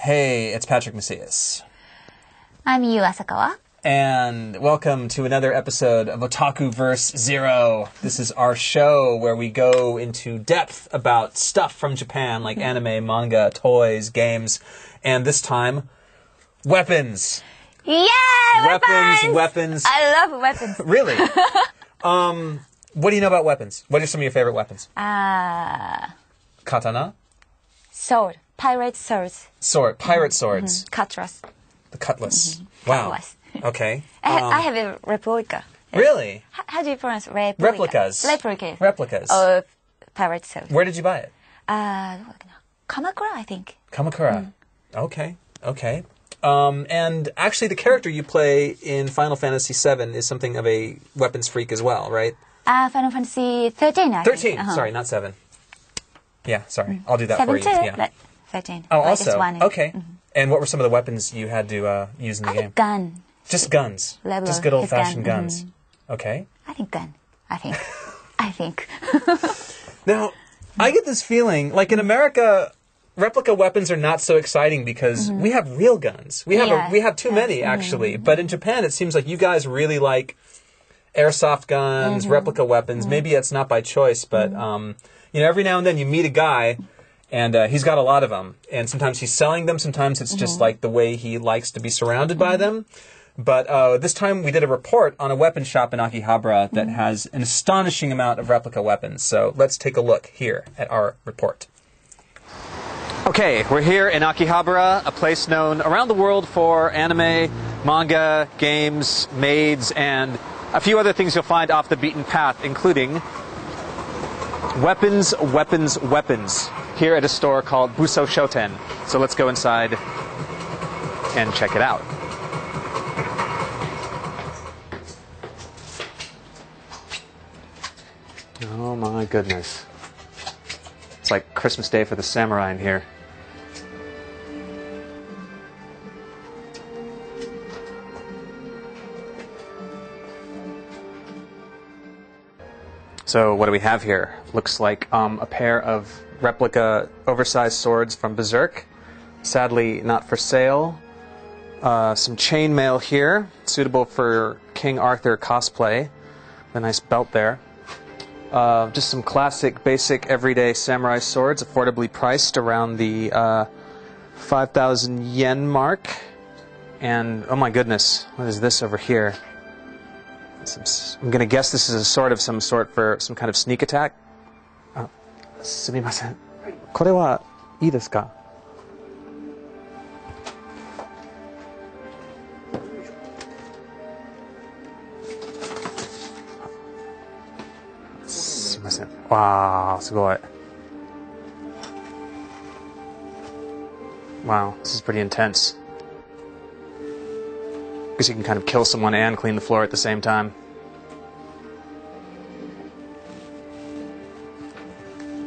Hey, it's Patrick Macias. I'm Yu Asakawa. And welcome to another episode of Otaku-Verse Zero. This is our show where we go into depth about stuff from Japan, like anime, manga, toys, games, and this time, weapons. Yeah, Weapons. I love weapons. Really? What do you know about weapons? What are some of your favorite weapons? Katana? Sword. Pirate swords. Pirate swords. Cutlass. The cutlass. Wow. Cutlass. Okay. I have a replica. Really? How do you pronounce replica? Replicas. Replicas. Of pirate sword. Where did you buy it? Kamakura, I think. Kamakura. Okay. And actually, the character you play in Final Fantasy VII is something of a weapons freak as well, right? Final Fantasy 13, I 13. think. Sorry, not 7. Yeah, sorry. I'll do that 7 for you. too, Yeah. but 13. Oh, I just also. won it. Okay. And what were some of the weapons you had to use in the game? Gun. Just guns. Just good old-fashioned guns. Okay. I think gun. I think. Now, I get this feeling, like in America, replica weapons are not so exciting because we have real guns. We have too many, actually. But in Japan, it seems like you guys really like airsoft guns, replica weapons. Maybe it's not by choice, but every now and then you meet a guy and he's got a lot of them. And sometimes he's selling them. Sometimes it's just like the way he likes to be surrounded by them. But this time we did a report on a weapon shop in Akihabara that has an astonishing amount of replica weapons. So let's take a look here at our report. Okay, we're here in Akihabara, a place known around the world for anime, manga, games, maids, and a few other things you'll find off the beaten path, including weapons here at a store called Buso Shoten. So let's go inside and check it out. Oh my goodness. It's like Christmas Day for the samurai in here. So what do we have here? Looks like a pair of replica oversized swords from Berserk. Sadly, not for sale. Some chainmail here, suitable for King Arthur cosplay. A nice belt there. Just some classic, basic, everyday samurai swords, affordably priced around the 5,000 yen mark. And, oh my goodness, what is this over here? I'm going to guess this is a sword of some sort for some kind of sneak attack. すみません。これはいいですか? Wow, すごい. Wow, this is pretty intense. Because you can kind of kill someone and clean the floor at the same time.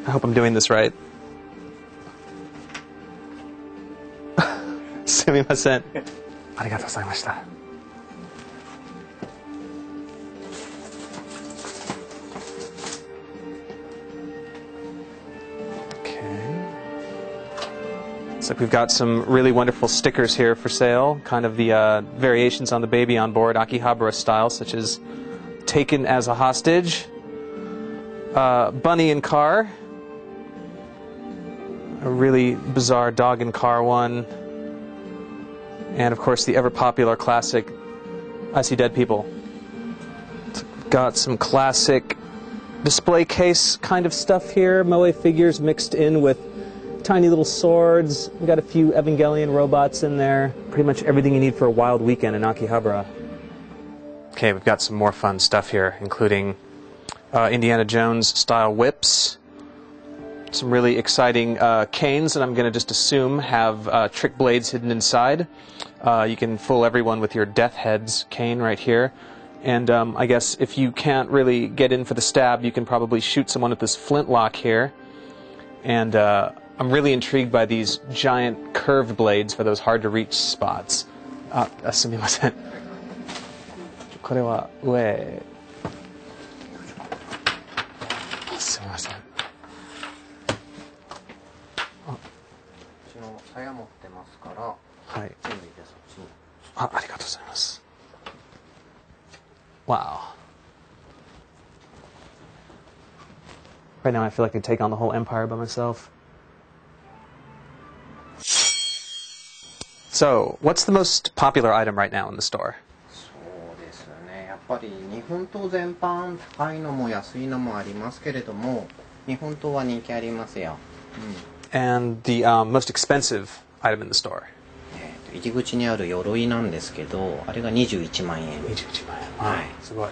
I hope I'm doing this right. すみません。ありがとうございました。Looks like we've got some really wonderful stickers here for sale, kind of the variations on the baby on board, Akihabara style, such as Taken as a Hostage, Bunny and Car, a really bizarre dog and car one, and of course the ever-popular classic I See Dead People. Got some classic display case kind of stuff here, moe figures mixed in with tiny little swords. We've got a few Evangelion robots in there. Pretty much everything you need for a wild weekend in Akihabara. Okay, we've got some more fun stuff here, including Indiana Jones style whips. Some really exciting canes that I'm going to just assume have trick blades hidden inside. You can fool everyone with your Death Heads cane right here. And I guess if you can't really get in for the stab, you can probably shoot someone with this flintlock here. And I'm really intrigued by these giant curved blades for those hard-to-reach spots. すみません。これは上。すみません。の鞘持ってますから、はい。手抜いてそっちに。ありがとうございます。Wow. Right now I feel like I could take on the whole empire by myself. So, what's the most popular item right now in the store? そうですね。やっぱり日本刀全般高いのも安いのもありますけれども、日本刀は人気ありますよ。And the most expensive item in the store? 入り口にある鎧なんですけど、あれが21万円。21万円。はい。すごい。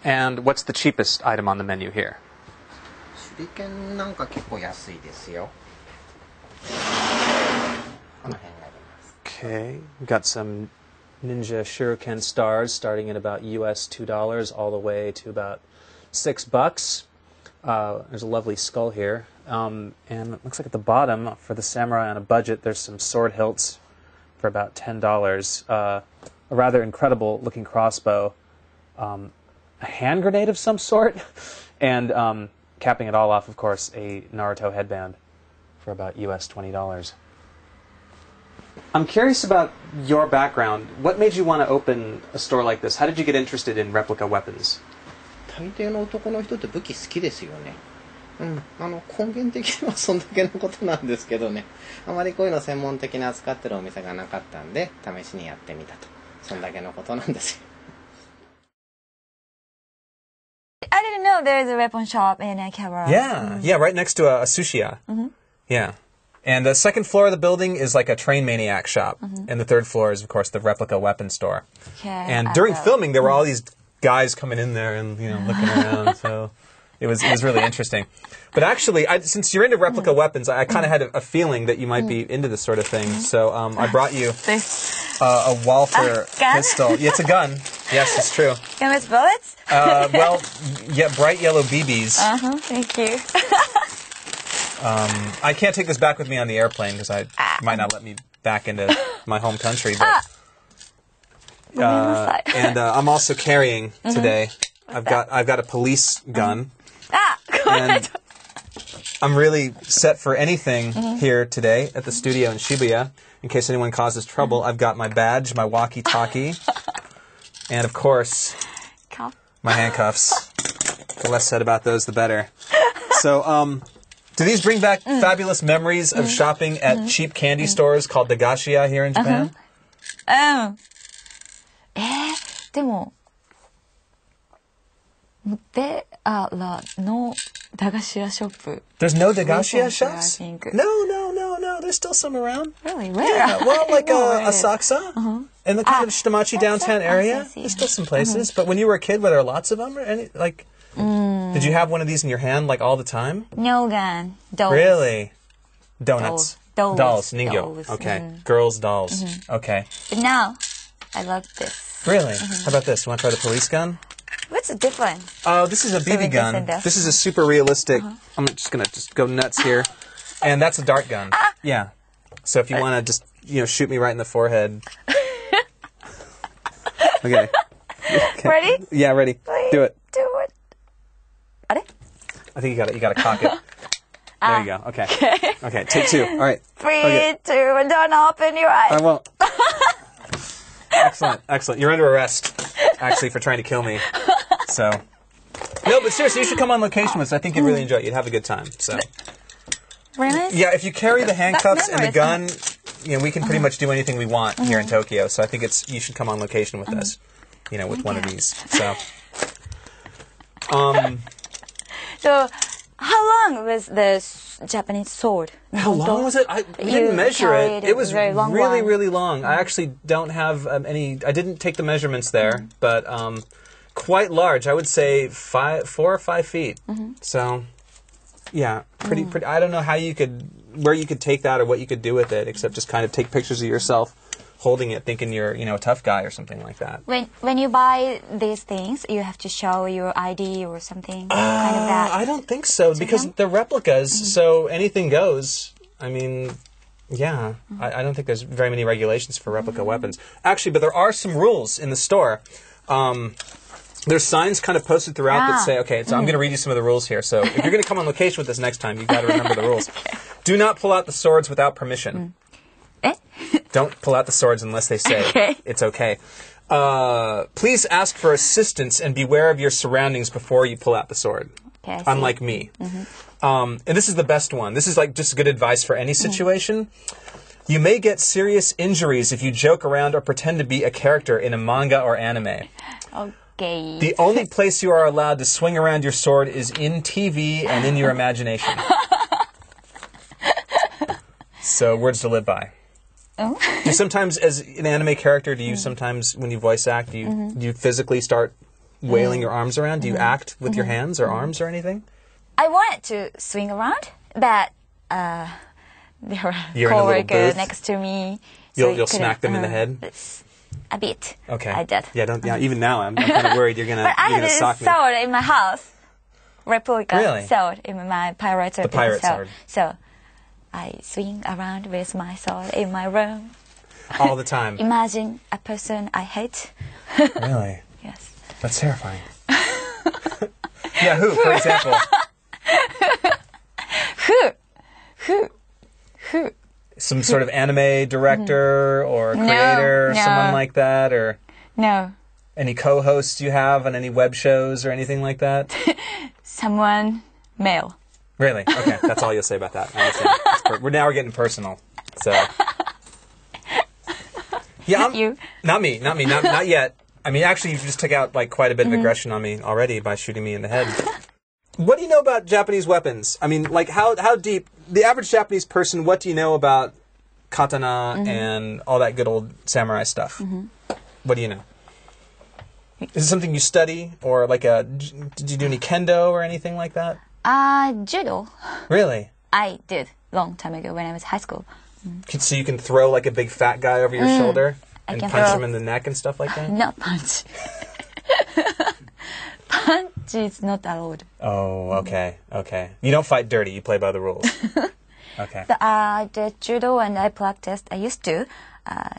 And what's the cheapest item on the menu here? 手裏剣なんか結構安いですよ。この辺になります。Okay, we've got some ninja shuriken stars starting at about US $2 all the way to about $6. There's a lovely skull here. And it looks like at the bottom, for the samurai on a budget, there's some sword hilts for about $10. A rather incredible looking crossbow. A hand grenade of some sort. And capping it all off, of course, a Naruto headband for about US $20. I'm curious about your background. What made you want to open a store like this? How did you get interested in replica weapons? 大抵の男の人って武器好きですよね。根源的にはそんだけのことなんですけどね。あまりこういうの専門的に扱ってるお店がなかったんで、試しにやってみたと。そんだけのことなんですよ。I didn't know there's a weapon shop in Akihabara. Yeah, right next to a sushiya. Yeah. And the second floor of the building is like a Train Maniac shop. And the third floor is, of course, the replica weapon store. Okay, and during filming, there were all these guys coming in there and, looking around. So it was really interesting. But actually, since you're into replica weapons, I kind of had a feeling that you might be into this sort of thing. So I brought you a Walther pistol. Yeah, it's a gun. Yes, it's true. Gun with bullets? Well, yeah, bright yellow BBs. Thank you. I can't take this back with me on the airplane because I might not let me back into my home country. But, and I'm also carrying today. I've got a police gun. And I'm really set for anything here today at the studio in Shibuya. In case anyone causes trouble, I've got my badge, my walkie-talkie, and of course, my handcuffs. The less said about those, the better. So, do these bring back fabulous memories of shopping at cheap candy stores called Dagashiya here in Japan? でも、no Dagashiya shop. There's no Dagashiya I shops? think. No. There's still some around. Really? Where? Yeah, well, like Asakusa in the kind of Shitamachi downtown area. There's still some places. But when you were a kid, were there lots of them? Or did you have one of these in your hand like all the time? No gun. Dolls. Really? Donuts. Dolls. Ningyo. Dolls. Okay. Girls' dolls. Okay. But now, I love this. Really? How about this? You want to try the police gun? What's the difference? Oh, this is a BB gun. This is a super realistic. I'm just gonna go nuts here, and that's a dart gun. Yeah. So if you want to just shoot me right in the forehead. Okay. Ready? Yeah, ready. Please do it. Do it. Are? I think you got to cock it. There you go. Okay. Okay. Take two. All right. 3, 2, and don't open your eyes. I won't. Excellent. You're under arrest, actually, for trying to kill me. So, no, but seriously, you should come on location with us. I think you'd really enjoy it. You'd have a good time. So, Really? yeah, if you carry the handcuffs and the gun, we can pretty much do anything we want here in Tokyo. So I think you should come on location with us, with one of these. So, So, how long was the Japanese sword? How long was it? I didn't measure it. It was really long. I actually don't have any. I didn't take the measurements there, but quite large. I would say 4 or 5 feet. So, yeah, pretty. I don't know where you could take that or what you could do with it, except just kind of take pictures of yourself holding it, thinking you're a tough guy or something like that. When you buy these things, you have to show your ID or something kind of that. I don't think so because they're replicas, so anything goes. I mean, yeah, I don't think there's very many regulations for replica weapons. Actually, but there are some rules in the store. There's signs kind of posted throughout that say, okay, so I'm going to read you some of the rules here. So if you're going to come on location with us next time, you've got to remember the rules. Do not pull out the swords without permission. Don't pull out the swords unless they say it's okay. Please ask for assistance and beware of your surroundings before you pull out the sword. Okay, unlike me. And this is the best one. This is like just good advice for any situation. You may get serious injuries if you joke around or pretend to be a character in a manga or anime. Okay. The only place you are allowed to swing around your sword is in TV and in your imagination. So, words to live by. Do you sometimes, as an anime character, do you sometimes, when you voice act, do you physically start wailing your arms around? Do you act with your hands or arms or anything? I wanted to swing around, but there were You're in a little coworkers booth? next to me. You'll smack them in the head? A bit. Okay. I did. Yeah, even now I'm kind of worried you're going But I to had a sock me. sword in my house. Replica Really? sword in my pirate sword. The pirate sword. So I swing around with my sword in my room. All the time. Imagine a person I hate. Really? Yes. That's terrifying. Yeah, who, for example? Who? Some sort of anime director or creator, or no. someone like that, or No. any co-hosts you have on any web shows or anything like that? Someone male. Really? Okay, that's all you'll say about that. I understand. We're getting personal. So, yeah, Not you. Not me, not yet. I mean, actually, you just took out like quite a bit of aggression on me already by shooting me in the head. What do you know about Japanese weapons? I mean, like how deep? The average Japanese person, what do you know about katana and all that good old samurai stuff? What do you know? Is it something you study, or like did you do any kendo or anything like that? Judo. Really? I did long time ago when I was high school. So you can throw like a big fat guy over your shoulder and can punch throw. him in the neck and stuff like that? Not punch. Punch is not allowed. Oh, okay. You don't fight dirty. You play by the rules. Okay. The judo and I practiced. I used to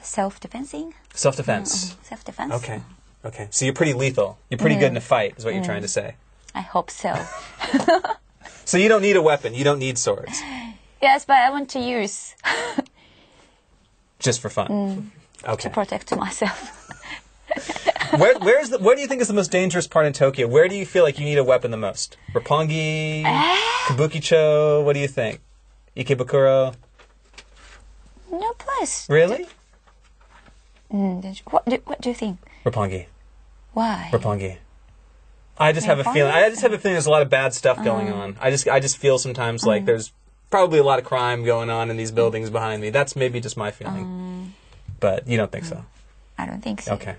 self-defensing. Self-defense. Self-defense. Okay. So you're pretty lethal. You're pretty good in a fight, is what you're trying to say. I hope so. So you don't need a weapon. You don't need swords. Yes, but I want to use Just for fun. Okay. to protect myself. Where do you think is the most dangerous part in Tokyo? Where do you feel like you need a weapon the most? Roppongi? Kabukicho? What do you think? Ikebukuro? No place. Really? What do you think? Roppongi. Why? Roppongi. I just have a feeling there's a lot of bad stuff going on. I just feel sometimes like there's probably a lot of crime going on in these buildings behind me. That's maybe just my feeling. But you don't think so? I don't think so. Okay.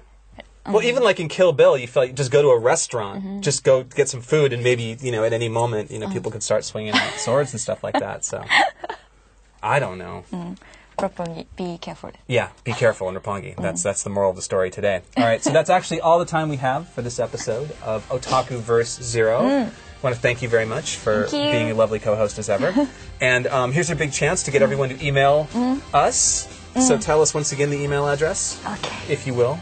Well, even like in Kill Bill, you feel like just go to a restaurant, just go get some food, and maybe, at any moment, people could start swinging out swords and stuff like that. So, I don't know. Roppongi, be careful. Yeah, be careful in Roppongi. That's the moral of the story today. All right, so that's actually all the time we have for this episode of Otaku-Verse Zero. I want to thank you very much for being a lovely co-host as ever. And here's your big chance to get everyone to email us. So tell us once again the email address, if you will.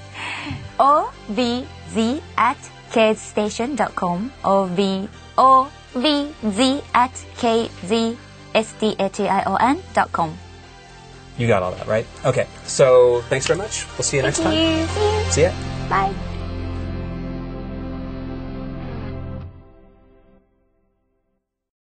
ovz@kzstation.com. ovz@kzstation.com. You got all that, right? Okay, so thanks very much. We'll see you next time. Thank you. See ya. Bye.